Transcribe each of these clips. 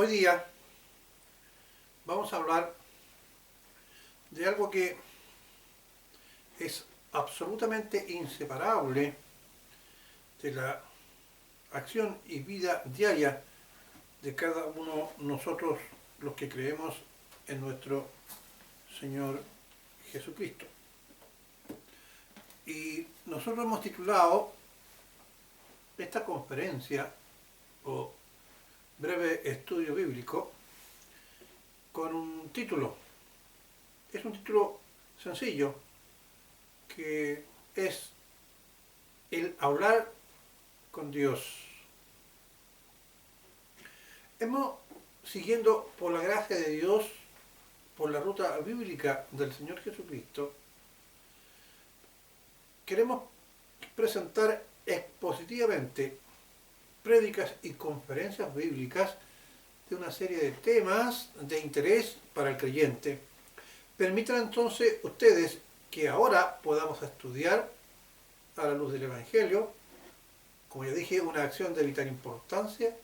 Hoy día vamos a hablar de algo que es absolutamente inseparable de la acción y vida diaria de cada uno de nosotros los que creemos en nuestro Señor Jesucristo. Y nosotros hemos titulado esta conferencia o breve estudio bíblico con un título. Es un título sencillo que es el hablar con Dios. Hemos, siguiendo por la gracia de Dios, por la ruta bíblica del Señor Jesucristo, queremos presentar expositivamente prédicas y conferencias bíblicas de una serie de temas de interés para el creyente. Permitan entonces ustedes que ahora podamos estudiar a la luz del Evangelio, como ya dije, una acción de vital importancia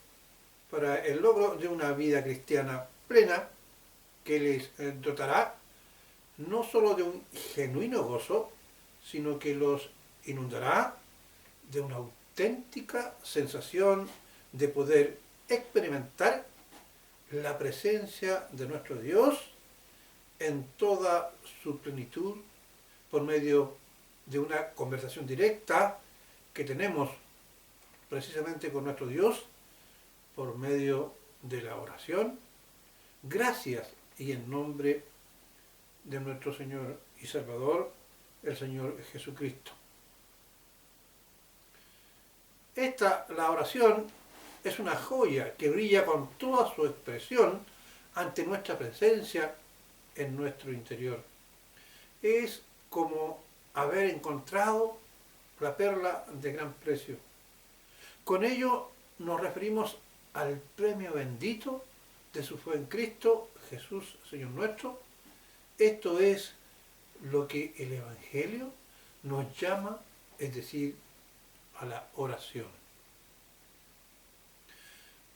para el logro de una vida cristiana plena que les dotará no solo de un genuino gozo, sino que los inundará de una auténtica sensación de poder experimentar la presencia de nuestro Dios en toda su plenitud por medio de una conversación directa que tenemos precisamente con nuestro Dios por medio de la oración, gracias y en nombre de nuestro Señor y Salvador, el Señor Jesucristo. La oración es una joya que brilla con toda su expresión ante nuestra presencia en nuestro interior. Es como haber encontrado la perla de gran precio. Con ello nos referimos al premio bendito de su fe en Cristo, Jesús, Señor nuestro. Esto es lo que el Evangelio nos llama, es decir, a la oración.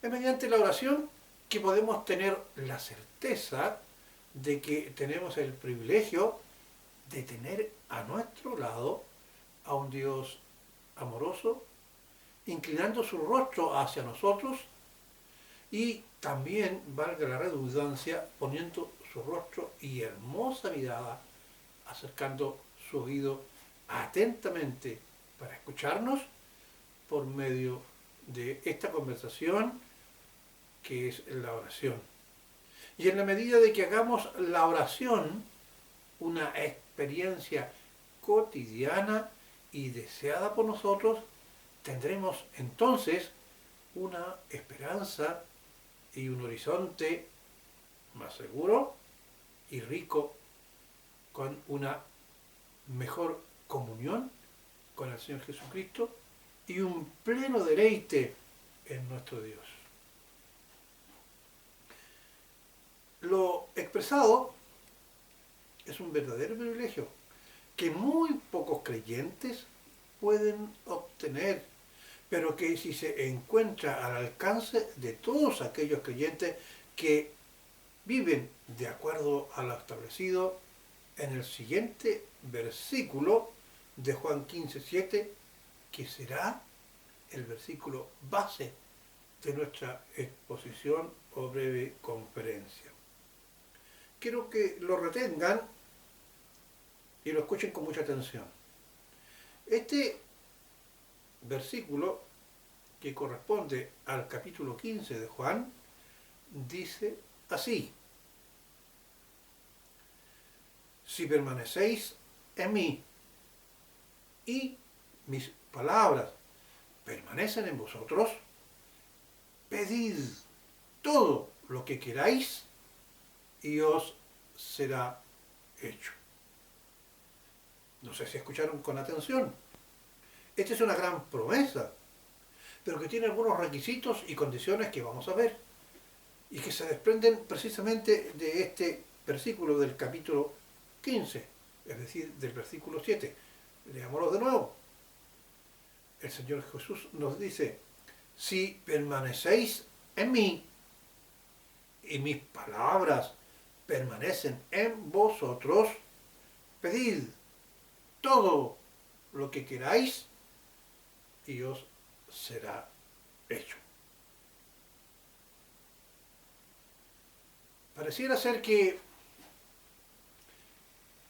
Es mediante la oración que podemos tener la certeza de que tenemos el privilegio de tener a nuestro lado a un Dios amoroso, inclinando su rostro hacia nosotros y también, valga la redundancia, poniendo su rostro y hermosa mirada, acercando su oído atentamente para escucharnos por medio de esta conversación que es la oración. Y en la medida de que hagamos la oración una experiencia cotidiana y deseada por nosotros, tendremos entonces una esperanza y un horizonte más seguro y rico, con una mejor comunión con el Señor Jesucristo y un pleno deleite en nuestro Dios. Lo expresado es un verdadero privilegio que muy pocos creyentes pueden obtener, pero que si se encuentra al alcance de todos aquellos creyentes que viven de acuerdo a lo establecido en el siguiente versículo de Juan 15:7, que será el versículo base de nuestra exposición o breve conferencia. Quiero que lo retengan y lo escuchen con mucha atención. Este versículo, que corresponde al capítulo 15 de Juan, dice así: si permanecéis en mí y mis palabras permanecen en vosotros, pedid todo lo que queráis y os será hecho. No sé si escucharon con atención. Esta es una gran promesa, pero que tiene algunos requisitos y condiciones que vamos a ver, y que se desprenden precisamente de este versículo del capítulo 15, es decir, del versículo 7. Leámoslo de nuevo. El Señor Jesús nos dice: si permanecéis en mí y mis palabras permanecen en vosotros, pedid todo lo que queráis y os será hecho. Pareciera ser que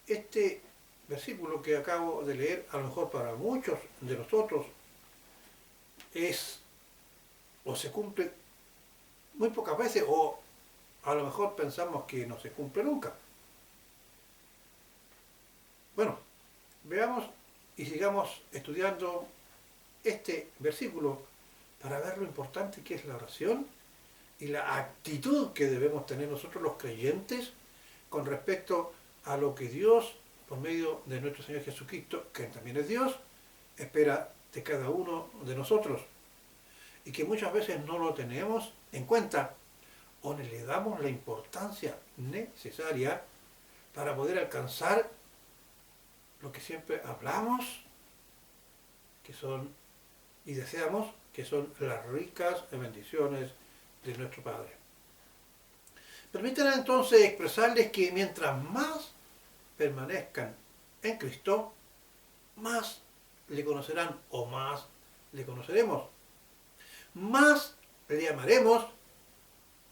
este versículo que acabo de leer, a lo mejor para muchos de nosotros, es o se cumple muy pocas veces, o a lo mejor pensamos que no se cumple nunca. Bueno, veamos y sigamos estudiando este versículo para ver lo importante que es la oración y la actitud que debemos tener nosotros los creyentes con respecto a lo que Dios, por medio de nuestro Señor Jesucristo, que también es Dios, espera de cada uno de nosotros. Y que muchas veces no lo tenemos en cuenta o no le damos la importancia necesaria para poder alcanzar lo que siempre hablamos, que son y deseamos, que son las ricas bendiciones de nuestro Padre. Permítanme entonces expresarles que mientras más permanezcan en Cristo, más le conocerán o más le conoceremos. Más le amaremos,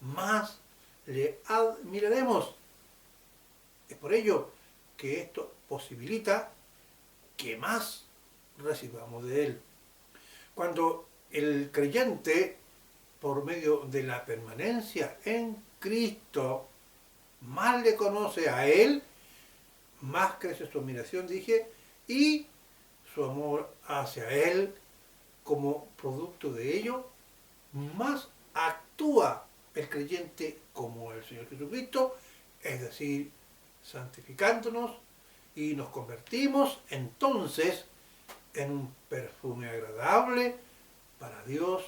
más le admiraremos. Es por ello que esto posibilita que más recibamos de Él. Cuando el creyente, por medio de la permanencia en Cristo, más le conoce a Él, más crece su admiración, dije, y su amor hacia Él como producto de ello, más actúa el creyente como el Señor Jesucristo, es decir, santificándonos, y nos convertimos entonces en un perfume agradable para Dios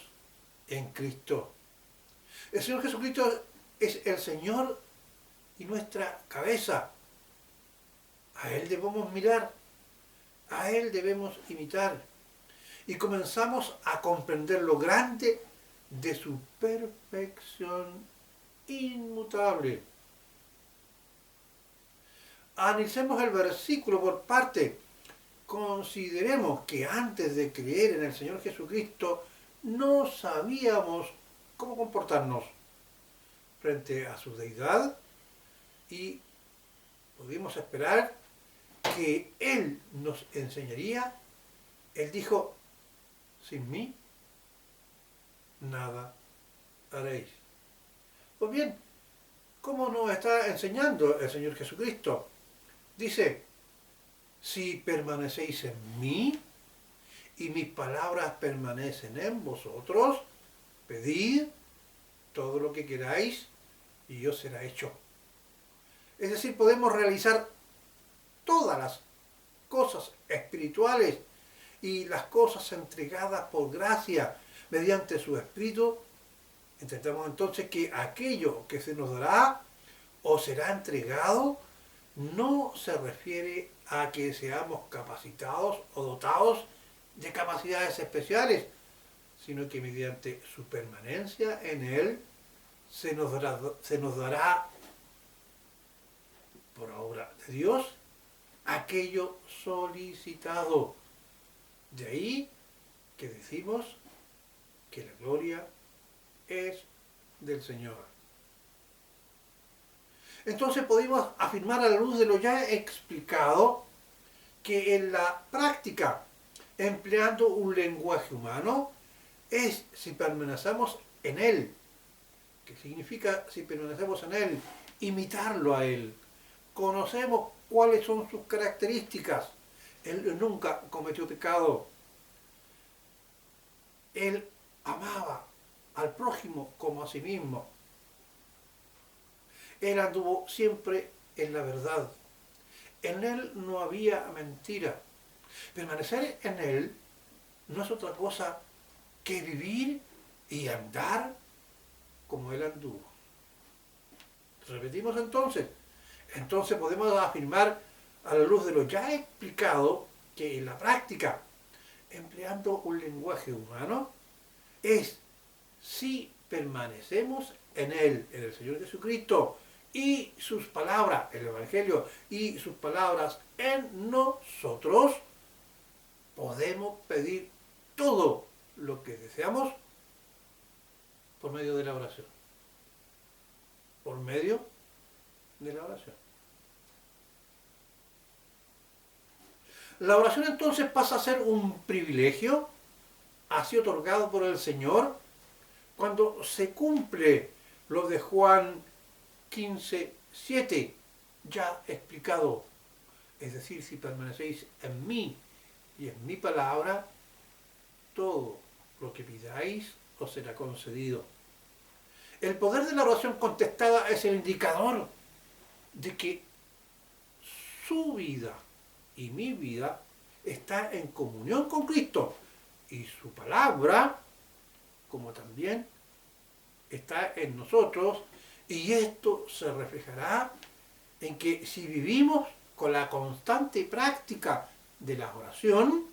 en Cristo. El Señor Jesucristo es el Señor y nuestra cabeza. A Él debemos mirar, a Él debemos imitar, y comenzamos a comprender lo grande de su perfección inmutable. Analicemos el versículo por parte. Consideremos que antes de creer en el Señor Jesucristo no sabíamos cómo comportarnos frente a su deidad y pudimos esperar que Él nos enseñaría. Él dijo: sin mí nada haréis. Pues bien, ¿cómo nos está enseñando el Señor Jesucristo? Dice: si permanecéis en mí y mis palabras permanecen en vosotros, pedid todo lo que queráis y os será hecho. Es decir, podemos realizar todas las cosas espirituales y las cosas entregadas por gracia mediante su Espíritu. Entendemos entonces que aquello que se nos dará o será entregado no se refiere a que seamos capacitados o dotados de capacidades especiales, sino que mediante su permanencia en Él se nos dará por obra de Dios aquello solicitado. De ahí que decimos que la gloria es del Señor. Entonces podemos afirmar a la luz de lo ya explicado que en la práctica, empleando un lenguaje humano, es si permanecemos en Él. ¿Qué significa si permanecemos en Él? Imitarlo a Él. Conocemos cuáles son sus características. Él nunca cometió pecado. Él amaba al prójimo como a sí mismo. Él anduvo siempre en la verdad. En Él no había mentira. Permanecer en Él no es otra cosa que vivir y andar como Él anduvo. Repetimos entonces. Entonces podemos afirmar a la luz de lo ya explicado que en la práctica, empleando un lenguaje humano, es si permanecemos en Él, en el Señor Jesucristo, y sus palabras, el Evangelio, y sus palabras en nosotros, podemos pedir todo lo que deseamos por medio de la oración. Por medio de la oración. La oración entonces pasa a ser un privilegio así otorgado por el Señor cuando se cumple lo de Juan 15:7, ya explicado. Es decir, si permanecéis en mí y en mi palabra, todo lo que pidáis os será concedido. El poder de la oración contestada es el indicador de que su vida y mi vida está en comunión con Cristo y su palabra, como también está en nosotros, y esto se reflejará en que si vivimos con la constante práctica de la oración,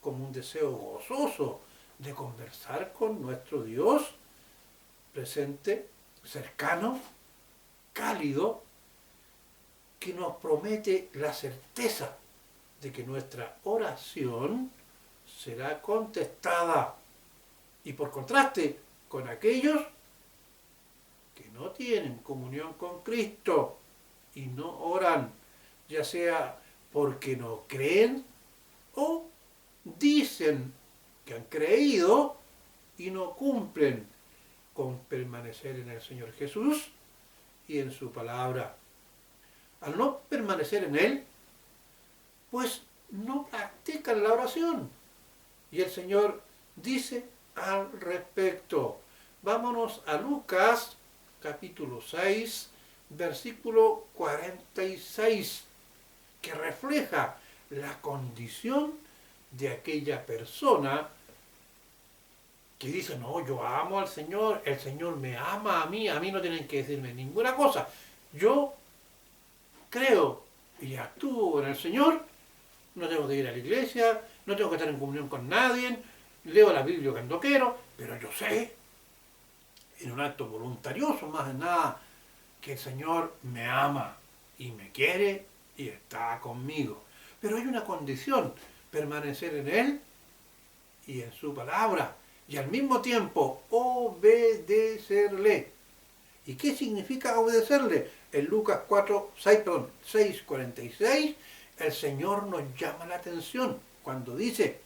como un deseo gozoso de conversar con nuestro Dios, presente, cercano, cálido, que nos promete la certeza de que nuestra oración será contestada. Y por contraste con aquellos que no tienen comunión con Cristo y no oran, ya sea porque no creen o dicen que han creído y no cumplen con permanecer en el Señor Jesús y en su palabra. Al no permanecer en Él, pues no practican la oración. Y el Señor dice al respecto. Vámonos a Lucas, capítulo 6, versículo 46, que refleja la condición de aquella persona que dice, no, yo amo al Señor, el Señor me ama a mí no tienen que decirme ninguna cosa. Yo creo y actúo en el Señor, no tengo que ir a la iglesia, no tengo que estar en comunión con nadie, leo la Biblia cuando quiero, pero yo sé, en un acto voluntarioso más de nada, que el Señor me ama y me quiere y está conmigo. Pero hay una condición, permanecer en Él y en su palabra, y al mismo tiempo obedecerle. ¿Y qué significa obedecerle? En Lucas 6:46, el Señor nos llama la atención cuando dice,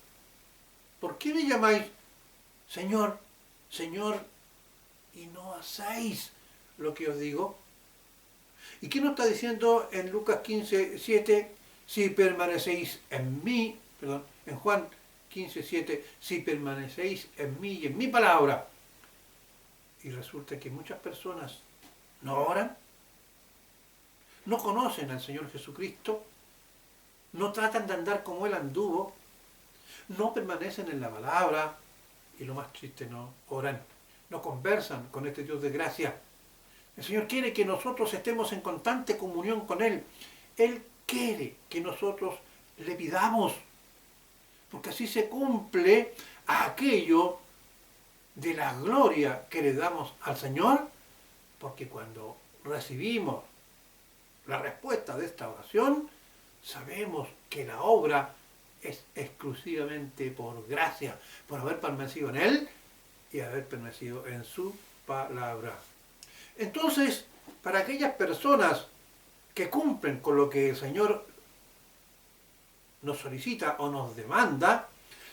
¿por qué me llamáis Señor, Señor, y no hacéis lo que os digo? ¿Y qué nos está diciendo en Lucas 15:7? Si permanecéis en mí, perdón, en Juan 15:7, si permanecéis en mí y en mi palabra. Y resulta que muchas personas no oran, no conocen al Señor Jesucristo, no tratan de andar como Él anduvo, no permanecen en la palabra y lo más triste, no oran, no conversan con este Dios de gracia. El Señor quiere que nosotros estemos en constante comunión con Él. Él quiere que nosotros le pidamos, porque así se cumple aquello de la gloria que le damos al Señor, porque cuando recibimos la respuesta de esta oración, sabemos que la obra es exclusivamente por gracia, por haber permanecido en Él y haber permanecido en su palabra. Entonces, para aquellas personas que cumplen con lo que el Señor nos solicita o nos demanda,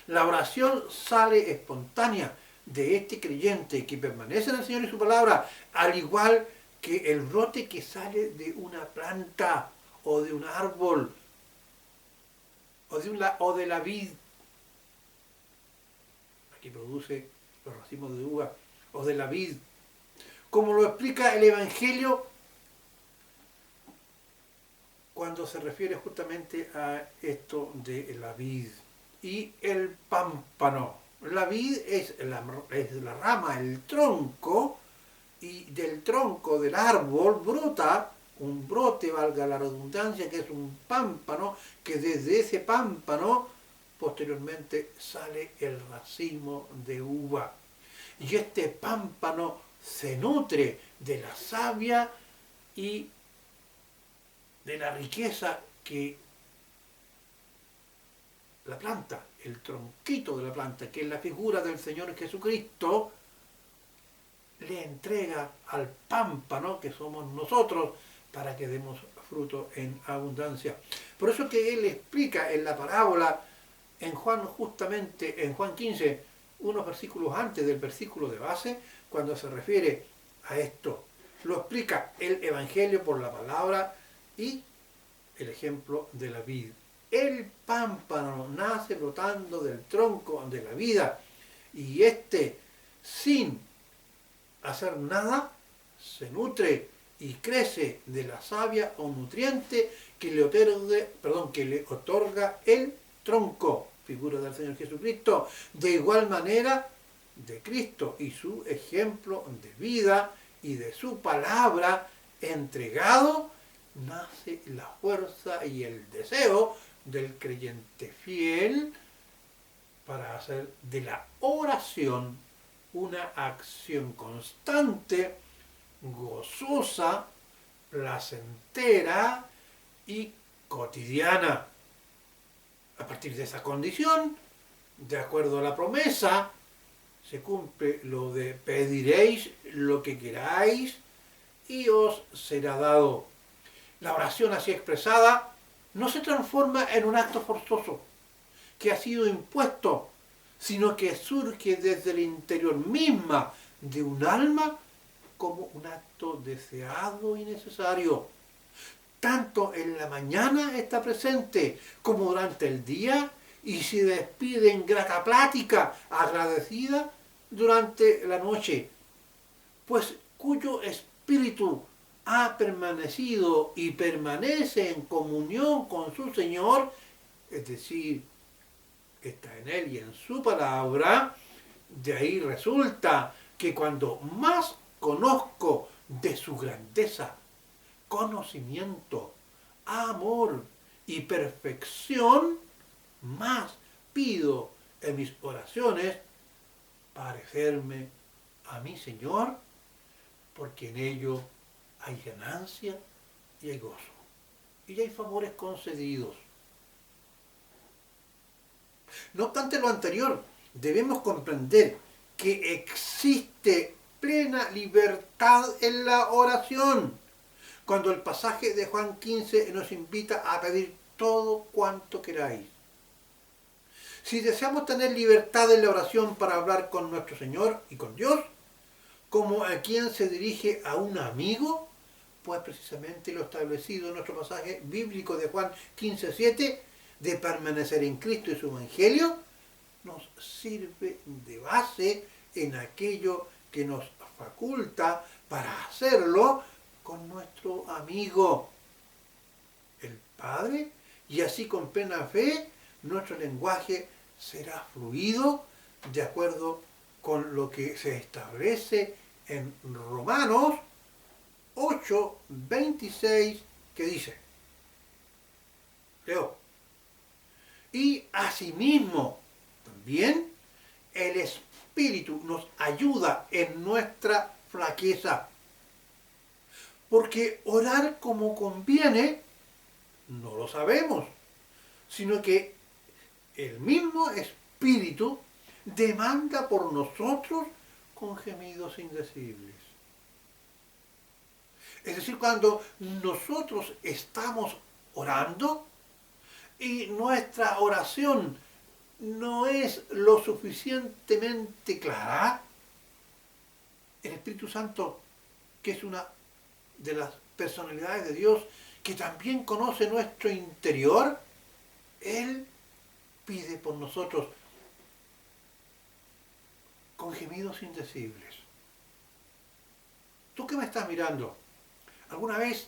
la oración sale espontánea de este creyente que permanece en el Señor y su palabra, al igual que el brote que sale de una planta o de un árbol o de la vid, aquí produce los racimos de uva, o de la vid, como lo explica el Evangelio cuando se refiere justamente a esto de la vid y el pámpano. La vid es la rama, el tronco, y del tronco del árbol brota un brote, valga la redundancia, que es un pámpano, que desde ese pámpano posteriormente sale el racimo de uva. Y este pámpano se nutre de la savia y de la riqueza que la planta, el tronquito de la planta, que es la figura del Señor Jesucristo, le entrega al pámpano, que somos nosotros, para que demos fruto en abundancia. Por eso que él explica en la parábola, en Juan, justamente en Juan 15, unos versículos antes del versículo de base, cuando se refiere a esto. Lo explica el Evangelio por la palabra y el ejemplo de la vid. El pámpano nace brotando del tronco de la vida y este, sin hacer nada, se nutre y crece de la savia o nutriente que le otorga el tronco, figura del Señor Jesucristo. De igual manera, de Cristo y su ejemplo de vida y de su palabra entregado, nace la fuerza y el deseo del creyente fiel para hacer de la oración una acción constante, gozosa, placentera y cotidiana. A partir de esa condición, de acuerdo a la promesa, se cumple lo de pediréis lo que queráis y os será dado. La oración así expresada no se transforma en un acto forzoso que ha sido impuesto, sino que surge desde el interior misma de un alma como un acto deseado y necesario. Tanto en la mañana está presente como durante el día y se despide en grata plática, agradecida durante la noche, pues cuyo espíritu ha permanecido y permanece en comunión con su Señor, es decir, está en Él y en su palabra. De ahí resulta que cuando más conozco de su grandeza, conocimiento, amor y perfección, más pido en mis oraciones parecerme a mi Señor, porque en ello hay ganancia y hay gozo, y hay favores concedidos. No obstante lo anterior, debemos comprender que existe plena libertad en la oración, cuando el pasaje de Juan 15 nos invita a pedir todo cuanto queráis. Si deseamos tener libertad en la oración para hablar con nuestro Señor y con Dios, como a quien se dirige a un amigo, pues precisamente lo establecido en nuestro pasaje bíblico de Juan 15:7, de permanecer en Cristo y su Evangelio, nos sirve de base en aquello que nos faculta para hacerlo con nuestro amigo, el Padre, y así con plena fe nuestro lenguaje será fluido de acuerdo con lo que se establece en Romanos 8:26, que dice, leo, y asimismo también el Espíritu nos ayuda en nuestra flaqueza, porque orar como conviene no lo sabemos, sino que el mismo Espíritu demanda por nosotros con gemidos indecibles. Es decir, cuando nosotros estamos orando y nuestra oración no es lo suficientemente clara, el Espíritu Santo, que es una de las personalidades de Dios, que también conoce nuestro interior, Él pide por nosotros con gemidos indecibles. ¿Tú que me estás mirando? ¿Alguna vez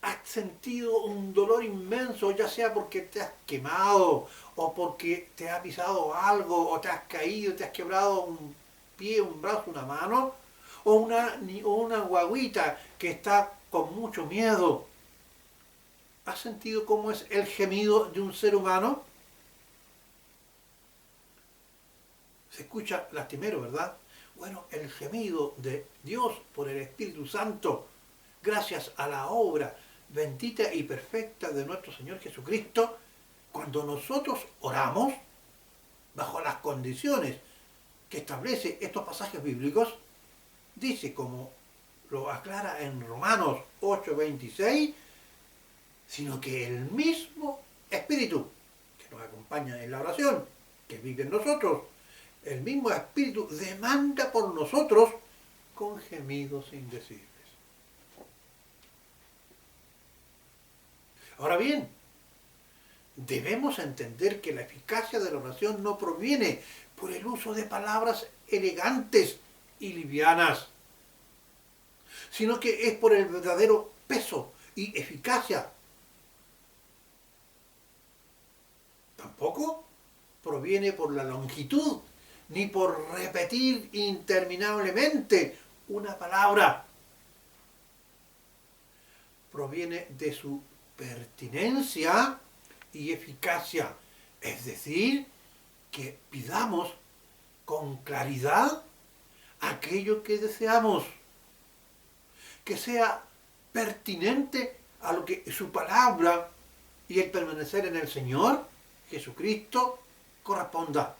has sentido un dolor inmenso, ya sea porque te has quemado, o porque te ha pisado algo, o te has caído, te has quebrado un pie, un brazo, una mano, o una guagüita que está con mucho miedo? ¿Has sentido cómo es el gemido de un ser humano? Se escucha lastimero, ¿verdad? Bueno, el gemido de Dios por el Espíritu Santo, gracias a la obra bendita y perfecta de nuestro Señor Jesucristo, cuando nosotros oramos, bajo las condiciones que establece estos pasajes bíblicos, dice, como lo aclara en Romanos 8:26, sino que el mismo Espíritu que nos acompaña en la oración, que vive en nosotros, el mismo Espíritu demanda por nosotros con gemidos indecibles. Ahora bien, debemos entender que la eficacia de la oración no proviene por el uso de palabras elegantes y livianas, sino que es por el verdadero peso y eficacia. Tampoco proviene por la longitud, ni por repetir interminablemente una palabra. Proviene de su pertinencia y eficacia, es decir, que pidamos con claridad aquello que deseamos, que sea pertinente a lo que su palabra y el permanecer en el Señor Jesucristo corresponda.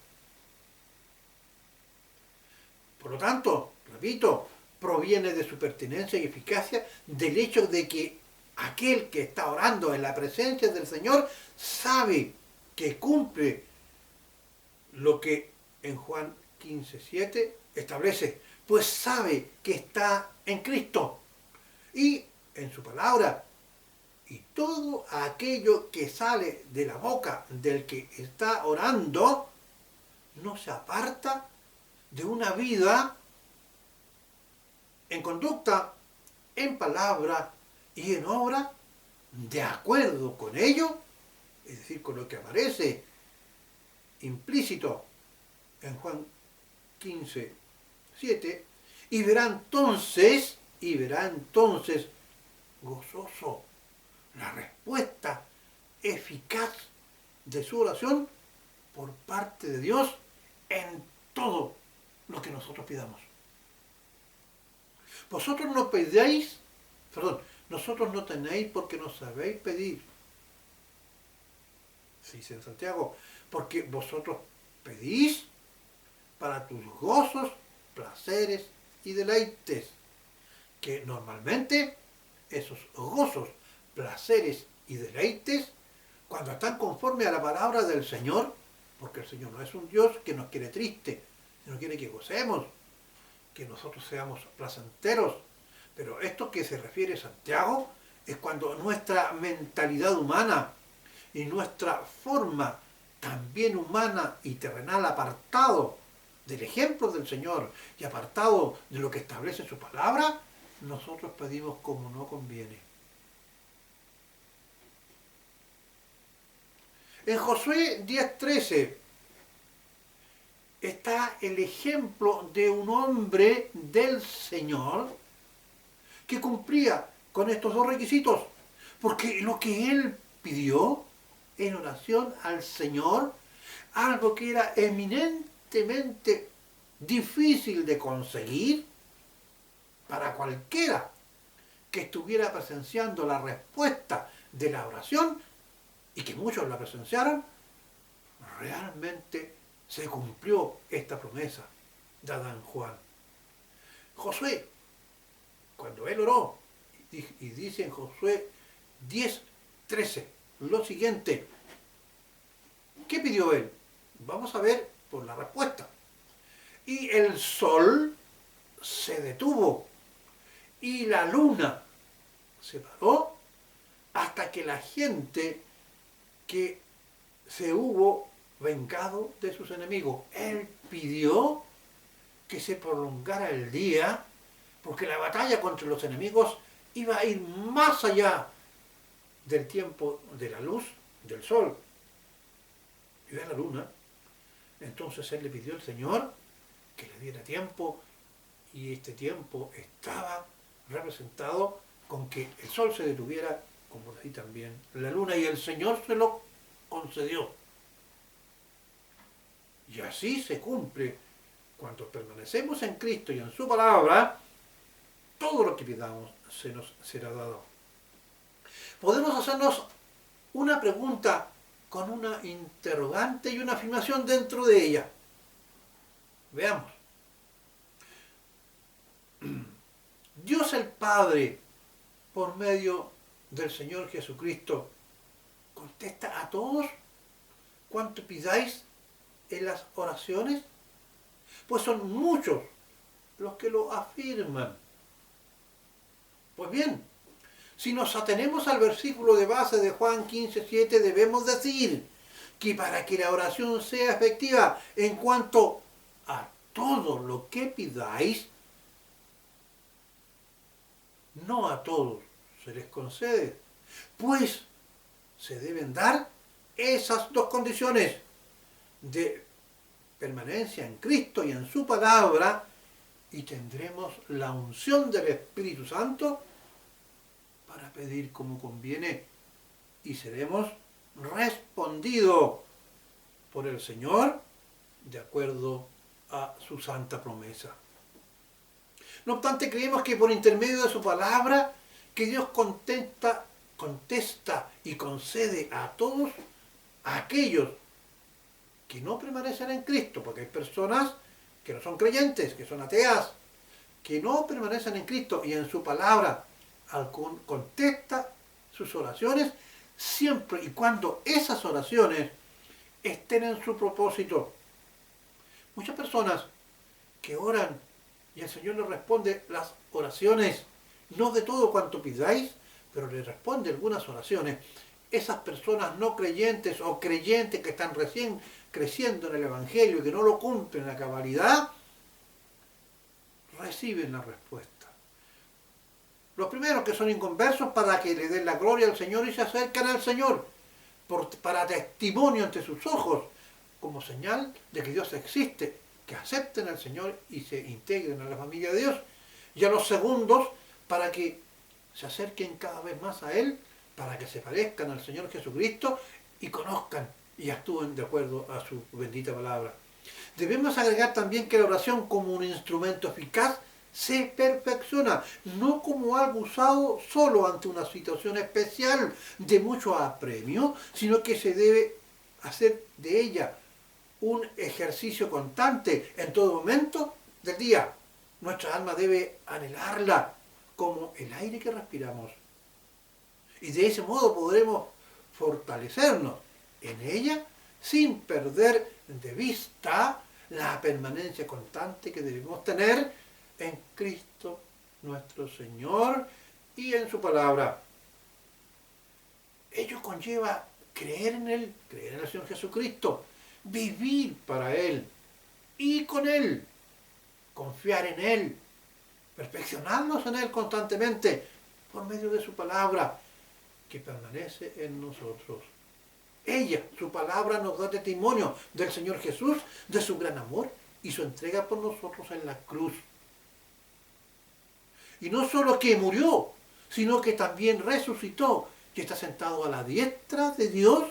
Por lo tanto, repito, proviene de su pertinencia y eficacia del hecho de que aquel que está orando en la presencia del Señor sabe que cumple lo que en Juan 15:7 establece, pues sabe que está en Cristo y en su palabra, y todo aquello que sale de la boca del que está orando no se aparta de una vida en conducta, en palabra y en obra de acuerdo con ello, es decir, con lo que aparece implícito en Juan 15:7, y verá entonces gozoso la respuesta eficaz de su oración por parte de Dios en todo lo que nosotros pidamos. Vosotros no pedéis, nosotros no tenéis porque no sabéis pedir. Se dice en Santiago, porque vosotros pedís para tus gozos, placeres y deleites, que normalmente esos gozos, placeres y deleites, cuando están conforme a la palabra del Señor, porque el Señor no es un Dios que nos quiere triste, sino quiere que gocemos, que nosotros seamos placenteros. Pero esto que se refiere Santiago es cuando nuestra mentalidad humana y nuestra forma también humana y terrenal, apartado del ejemplo del Señor y apartado de lo que establece su palabra, nosotros pedimos como no conviene. En Josué 10:13 está el ejemplo de un hombre del Señor que cumplía con estos dos requisitos, porque lo que él pidió en oración al Señor, algo que era eminentemente difícil de conseguir para cualquiera que estuviera presenciando la respuesta de la oración, y que muchos la presenciaron, realmente se cumplió esta promesa dada en Juan. Josué, cuando él oró, y dice en Josué 10:13 lo siguiente, ¿qué pidió él? Vamos a ver por la respuesta. Y el sol se detuvo y la luna se paró hasta que la gente que se hubo vengado de sus enemigos. Él pidió que se prolongara el día porque la batalla contra los enemigos iba a ir más allá del tiempo de la luz, del sol y de la luna. Entonces él le pidió al Señor que le diera tiempo, y este tiempo estaba representado con que el sol se detuviera, como así también la luna, y el Señor se lo concedió. Y así se cumple Cuando permanecemos en Cristo y en su palabra, todo lo que pidamos se nos será dado. Podemos hacernos una pregunta con una interrogante y una afirmación dentro de ella. Veamos. Dios el Padre, por medio del Señor Jesucristo, contesta a todos cuanto pidáis en las oraciones, pues son muchos los que lo afirman. Pues bien, si nos atenemos al versículo de base de Juan 15:7, debemos decir que para que la oración sea efectiva en cuanto a todo lo que pidáis, no a todos se les concede, pues se deben dar esas dos condiciones de permanencia en Cristo y en su palabra, y tendremos la unción del Espíritu Santo para pedir como conviene y seremos respondidos por el Señor de acuerdo a su santa promesa. No obstante, creemos que por intermedio de su palabra, que Dios contesta y concede a todos a aquellos que no permanecen en Cristo, porque hay personas que no son creyentes, que son ateas, que no permanecen en Cristo y en su palabra, contesta sus oraciones siempre y cuando esas oraciones estén en su propósito. Muchas personas que oran y el Señor les responde las oraciones, no de todo cuanto pidáis, pero les responde algunas oraciones. Esas personas no creyentes o creyentes que están recién creciendo en el Evangelio y que no lo cumplen a cabalidad, reciben la respuesta. Los primeros que son inconversos para que le den la gloria al Señor y se acercan al Señor para testimonio ante sus ojos, como señal de que Dios existe, que acepten al Señor y se integren a la familia de Dios. Y a los segundos para que se acerquen cada vez más a Él, para que se parezcan al Señor Jesucristo y conozcan y actúen de acuerdo a su bendita palabra. Debemos agregar también que la oración como un instrumento eficaz se perfecciona, no como algo usado solo ante una situación especial de mucho apremio, sino que se debe hacer de ella un ejercicio constante en todo momento del día. Nuestra alma debe anhelarla como el aire que respiramos. Y de ese modo podremos fortalecernos en ella sin perder de vista la permanencia constante que debemos tener en Cristo nuestro Señor y en su palabra. Ello conlleva creer en Él, creer en el Señor Jesucristo, vivir para Él y con Él, confiar en Él, perfeccionarnos en Él constantemente por medio de su palabra que permanece en nosotros. Ella, su palabra, nos da testimonio del Señor Jesús, de su gran amor y su entrega por nosotros en la cruz. Y no solo que murió, sino que también resucitó y está sentado a la diestra de Dios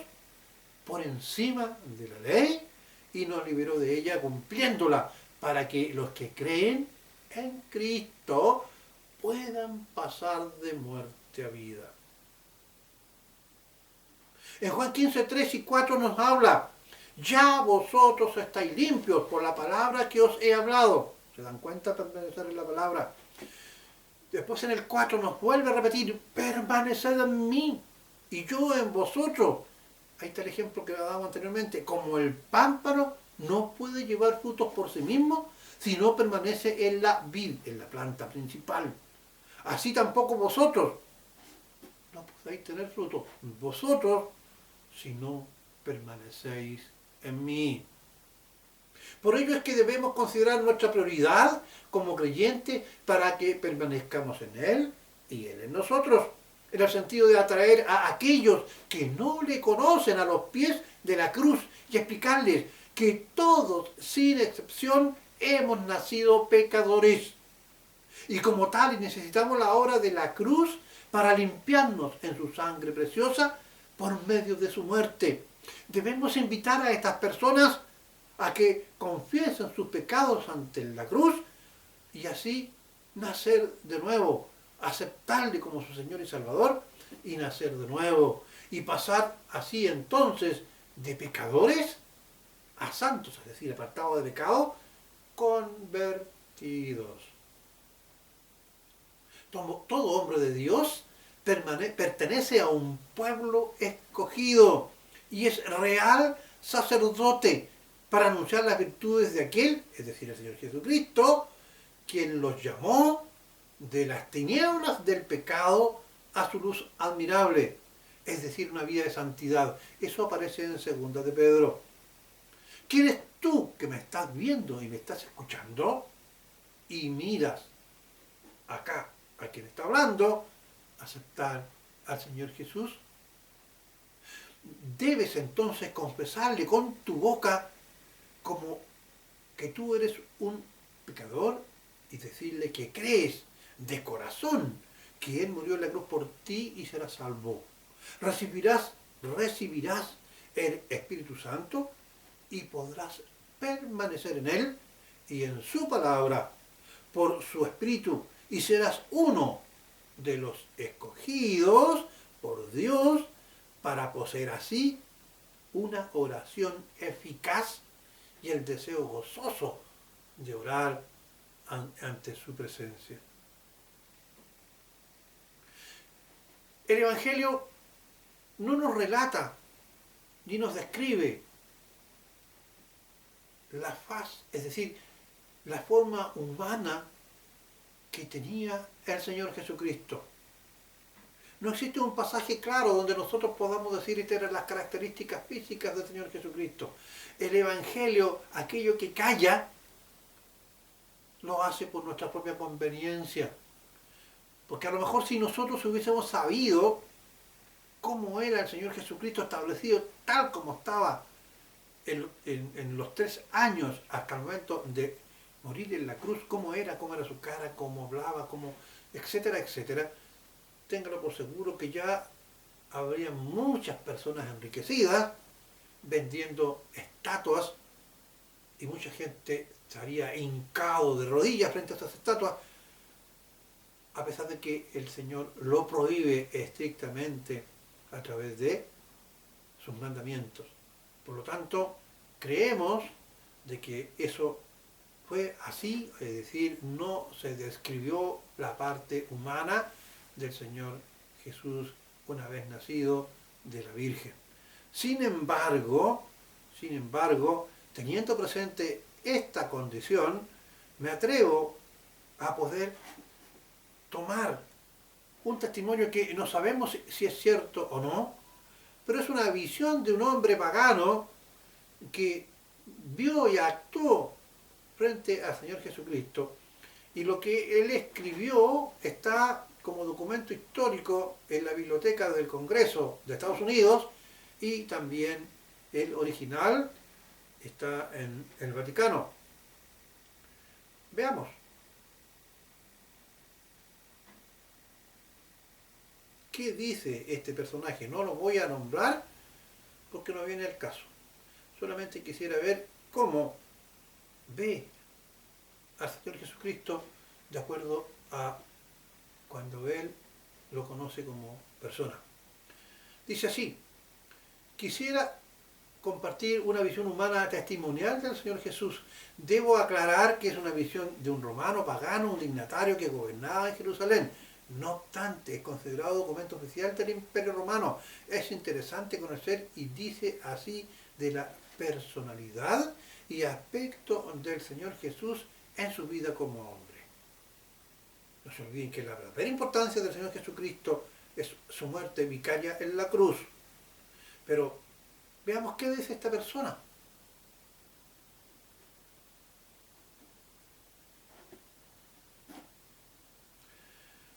por encima de la ley y nos liberó de ella cumpliéndola para que los que creen en Cristo puedan pasar de muerte a vida. En Juan 15, 3 y 4 nos habla: ya vosotros estáis limpios por la palabra que os he hablado. ¿Se dan cuenta? Permanecer en la palabra. Después en el 4 nos vuelve a repetir: permaneced en mí y yo en vosotros. Ahí está el ejemplo que dado anteriormente. Como el pámpano no puede llevar frutos por sí mismo si no permanece en la vid, en la planta principal. Así tampoco vosotros no podéis tener frutos. Vosotros, si no permanecéis en mí. Por ello es que debemos considerar nuestra prioridad como creyentes para que permanezcamos en Él y Él en nosotros, en el sentido de atraer a aquellos que no le conocen a los pies de la cruz y explicarles que todos, sin excepción, hemos nacido pecadores y como tales necesitamos la obra de la cruz para limpiarnos en su sangre preciosa por medio de su muerte. Debemos invitar a estas personas a que confiesen sus pecados ante la cruz y así nacer de nuevo, aceptarle como su Señor y Salvador y nacer de nuevo y pasar así entonces de pecadores a santos, es decir, apartados de pecado, convertidos. Todo hombre de Dios pertenece a un pueblo escogido y es real sacerdote para anunciar las virtudes de aquel, es decir, el Señor Jesucristo, quien los llamó de las tinieblas del pecado a su luz admirable, es decir, una vida de santidad. Eso aparece en 2 de Pedro. ¿Quién eres tú que me estás viendo y me estás escuchando y miras acá a quien está hablando, aceptar al Señor Jesús? Debes entonces confesarle con tu boca como que tú eres un pecador y decirle que crees de corazón que Él murió en la cruz por ti y serás salvo. Recibirás el Espíritu Santo y podrás permanecer en Él y en su palabra por su Espíritu y serás uno de los escogidos por Dios para poseer así una oración eficaz y el deseo gozoso de orar ante su presencia. El Evangelio no nos relata ni nos describe la faz, es decir, la forma humana que tenía el Señor Jesucristo. No existe un pasaje claro donde nosotros podamos decir y tener las características físicas del Señor Jesucristo. El Evangelio, aquello que calla, lo hace por nuestra propia conveniencia. Porque a lo mejor si nosotros hubiésemos sabido cómo era el Señor Jesucristo establecido tal como estaba en los 3 años hasta el momento de morir en la cruz, cómo era su cara, cómo hablaba, etcétera, etcétera, téngalo por seguro que ya habría muchas personas enriquecidas vendiendo estatuas y mucha gente estaría hincado de rodillas frente a esas estatuas, a pesar de que el Señor lo prohíbe estrictamente a través de sus mandamientos. Por lo tanto, creemos de que eso fue así, es decir, no se describió la parte humana del Señor Jesús una vez nacido de la Virgen. Sin embargo, teniendo presente esta condición, me atrevo a poder tomar un testimonio que no sabemos si es cierto o no, pero es una visión de un hombre pagano que vio y actuó frente al Señor Jesucristo, y lo que él escribió está como documento histórico en la biblioteca del Congreso de Estados Unidos, y también el original está en el Vaticano. Veamos. ¿Qué dice este personaje? No lo voy a nombrar porque no viene el caso. Solamente quisiera ver cómo ve al Señor Jesucristo de acuerdo a cuando Él lo conoce como persona. Dice así: quisiera compartir una visión humana testimonial del Señor Jesús. Debo aclarar que es una visión de un romano pagano, un dignatario que gobernaba en Jerusalén. No obstante, es considerado documento oficial del Imperio Romano. Es interesante conocer, y dice así, de la personalidad y aspecto del Señor Jesús en su vida como hombre. No se olviden que la verdadera importancia del Señor Jesucristo es su muerte vicaria en la cruz. Pero veamos qué dice esta persona.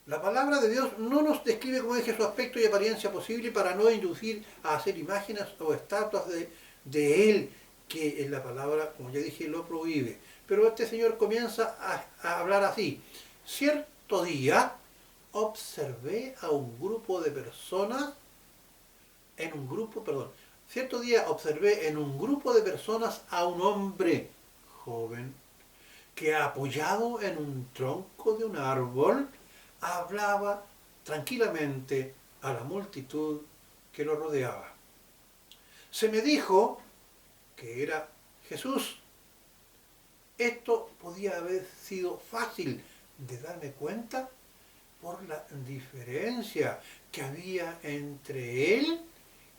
La palabra de Dios no nos describe como dije su aspecto y apariencia posible para no inducir a hacer imágenes o estatuas de Él, que en la palabra, como ya dije, lo prohíbe. Pero este señor comienza a hablar así: cierto día observé a un grupo de personas, Cierto día observé en un grupo de personas a un hombre joven que apoyado en un tronco de un árbol hablaba tranquilamente a la multitud que lo rodeaba. Se me dijo que era Jesús. Esto podía haber sido fácil de darme cuenta por la diferencia que había entre él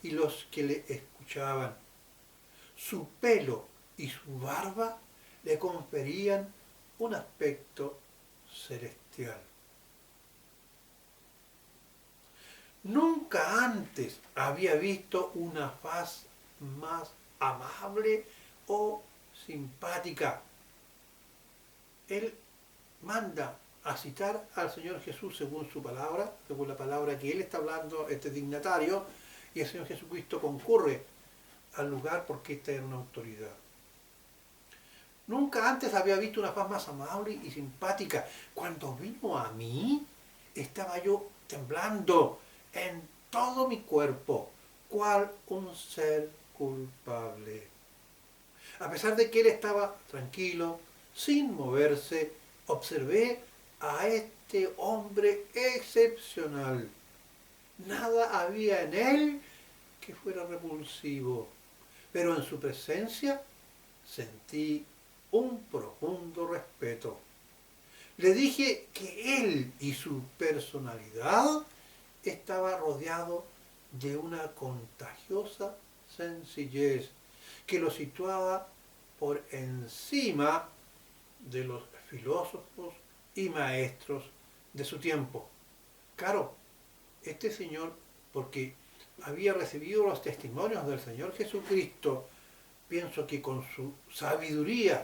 y los que le escuchaban. Su pelo y su barba le conferían un aspecto celestial. Nunca antes había visto una faz más amable o simpática. Él manda a citar al Señor Jesús según su palabra, según la palabra que él está hablando, este dignatario, y el Señor Jesucristo concurre al lugar porque esta era una autoridad. Nunca antes había visto una faz más amable y simpática. Cuando vino a mí, estaba yo temblando en todo mi cuerpo, cual un ser culpable. A pesar de que él estaba tranquilo, sin moverse, observé a este hombre excepcional. Nada había en él que fuera repulsivo, pero en su presencia sentí un profundo respeto. Le dije que él y su personalidad estaba rodeado de una contagiosa sencillez que lo situaba por encima de los filósofos y maestros de su tiempo. Claro, este señor, porque había recibido los testimonios del Señor Jesucristo, pienso que con su sabiduría,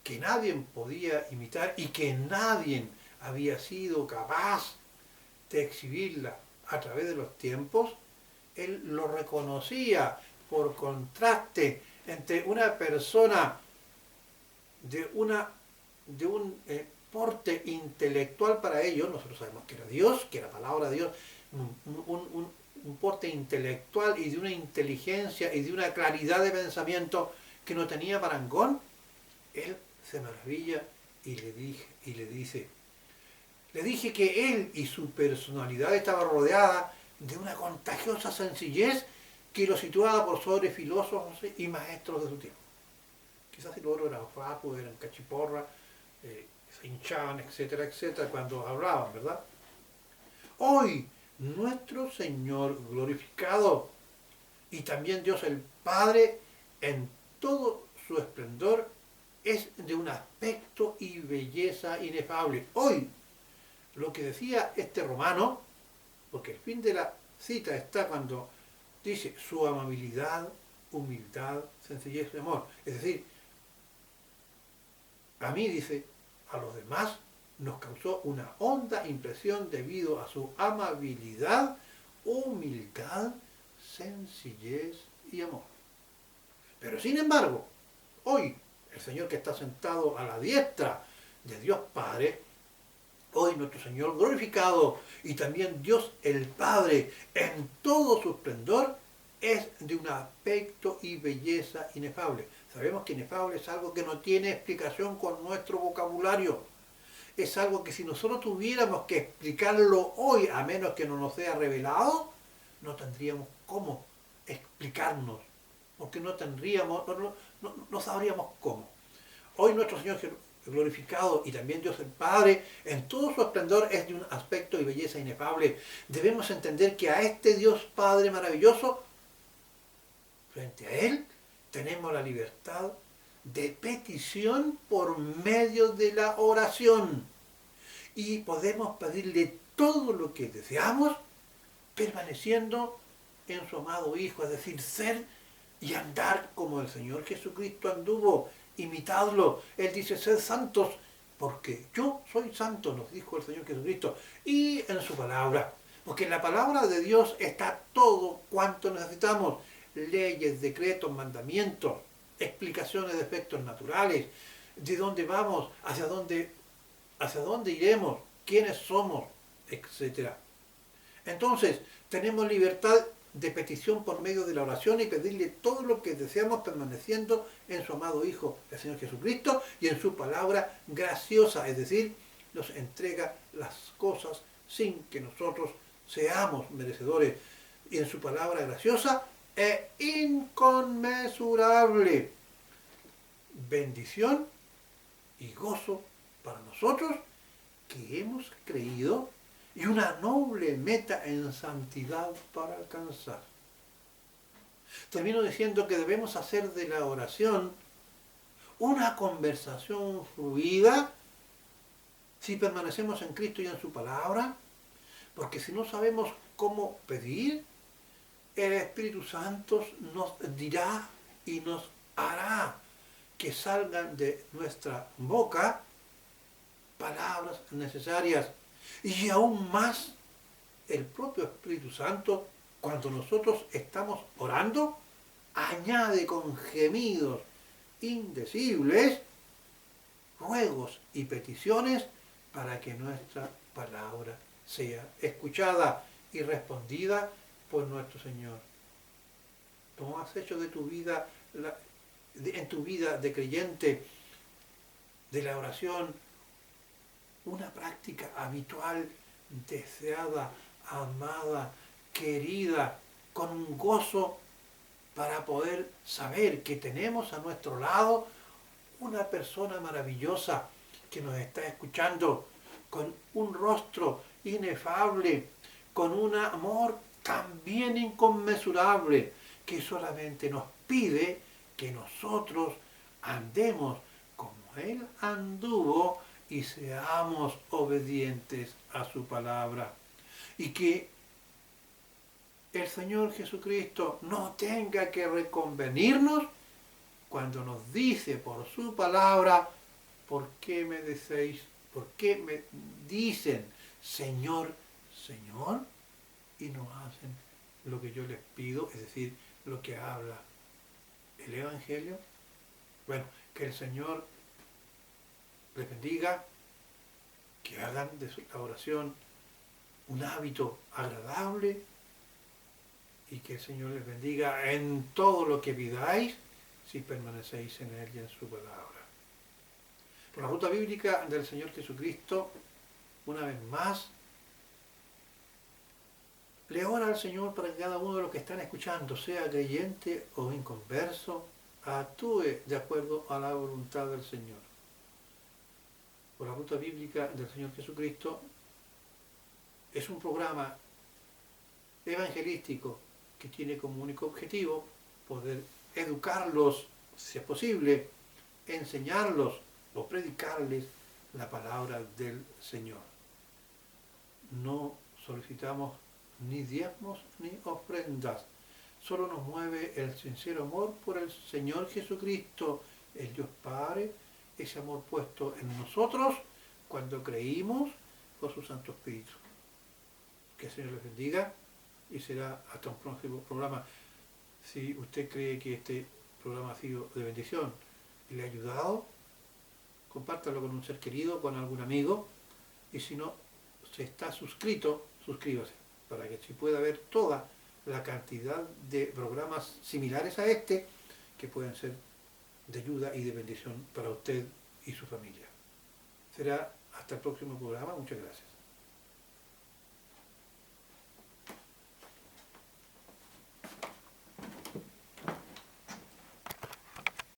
que nadie podía imitar y que nadie había sido capaz de exhibirla a través de los tiempos, él lo reconocía por contraste entre una persona de un porte intelectual para ellos. Nosotros sabemos que era Dios, que era palabra de Dios, un porte intelectual y de una inteligencia y de una claridad de pensamiento que no tenía parangón. Él se maravilla y le dice, le dije que él y su personalidad estaba rodeada de una contagiosa sencillez que lo situaba por sobre filósofos y maestros de su tiempo. Quizás si los otros eran flacos, eran cachiporras, se hinchaban, etcétera, etcétera, cuando hablaban, ¿verdad? Hoy, nuestro Señor glorificado y también Dios el Padre, en todo su esplendor, es de un aspecto y belleza inefable. Hoy, lo que decía este romano, porque el fin de la cita está cuando dice su amabilidad, humildad, sencillez y amor. Es decir, a mí, dice, a los demás nos causó una honda impresión debido a su amabilidad, humildad, sencillez y amor. Pero sin embargo, hoy, el Señor que está sentado a la diestra de Dios Padre, hoy nuestro Señor glorificado y también Dios el Padre en todo su esplendor es de un aspecto y belleza inefable. Sabemos que inefable es algo que no tiene explicación con nuestro vocabulario. Es algo que si nosotros tuviéramos que explicarlo hoy, a menos que no nos sea revelado, no tendríamos cómo explicarnos, porque no sabríamos cómo. Hoy nuestro Señor glorificado y también Dios el Padre, en todo su esplendor es de un aspecto y belleza inefable. Debemos entender que a este Dios Padre maravilloso, frente a Él, tenemos la libertad de petición por medio de la oración. Y podemos pedirle todo lo que deseamos, permaneciendo en su amado Hijo, es decir, ser y andar como el Señor Jesucristo anduvo, imitadlo. Él dice, sed santos, porque yo soy santo, nos dijo el Señor Jesucristo, y en su palabra. Porque en la palabra de Dios está todo cuanto necesitamos, leyes, decretos, mandamientos, explicaciones de efectos naturales, de dónde vamos, hacia dónde iremos, quiénes somos, etc. Entonces, tenemos libertad de petición por medio de la oración y pedirle todo lo que deseamos permaneciendo en su amado Hijo, el Señor Jesucristo, y en su palabra graciosa, es decir, nos entrega las cosas sin que nosotros seamos merecedores, y en su palabra graciosa e inconmensurable bendición y gozo para nosotros que hemos creído y una noble meta en santidad para alcanzar. Termino diciendo que debemos hacer de la oración una conversación fluida si permanecemos en Cristo y en su palabra, porque si no sabemos cómo pedir, el Espíritu Santo nos dirá y nos hará que salgan de nuestra boca palabras necesarias. Y aún más, el propio Espíritu Santo, cuando nosotros estamos orando, añade con gemidos indecibles ruegos y peticiones para que nuestra palabra sea escuchada y respondida por nuestro Señor. ¿Tú has hecho de tu vida, en tu vida de creyente, de la oración, una práctica habitual, deseada, amada, querida, con un gozo para poder saber que tenemos a nuestro lado una persona maravillosa que nos está escuchando, con un rostro inefable, con un amor también inconmensurable, que solamente nos pide que nosotros andemos como Él anduvo y seamos obedientes a su palabra. Y que el Señor Jesucristo no tenga que reconvenirnos cuando nos dice por su palabra: ¿por qué me decéis, por qué me dicen Señor, Señor, y no hacen lo que yo les pido, es decir, lo que habla el Evangelio? Bueno, que el Señor les bendiga, que hagan de la oración un hábito agradable y que el Señor les bendiga en todo lo que pidáis si permanecéis en Él y en su palabra. Por la ruta bíblica del Señor Jesucristo, una vez más, le ora al Señor para que cada uno de los que están escuchando, sea creyente o inconverso, actúe de acuerdo a la voluntad del Señor. Por la ruta bíblica del Señor Jesucristo es un programa evangelístico que tiene como único objetivo poder educarlos, si es posible, enseñarlos o predicarles la palabra del Señor. No solicitamos ni diezmos ni ofrendas, solo nos mueve el sincero amor por el Señor Jesucristo, el Dios Padre, ese amor puesto en nosotros cuando creímos por su Santo Espíritu. Que el Señor les bendiga y será hasta un próximo programa. Si usted cree que este programa ha sido de bendición y le ha ayudado, compártalo con un ser querido, con algún amigo, y si no se está suscrito, suscríbase, para que se pueda ver toda la cantidad de programas similares a este que pueden ser de ayuda y de bendición para usted y su familia. Será hasta el próximo programa. Muchas gracias.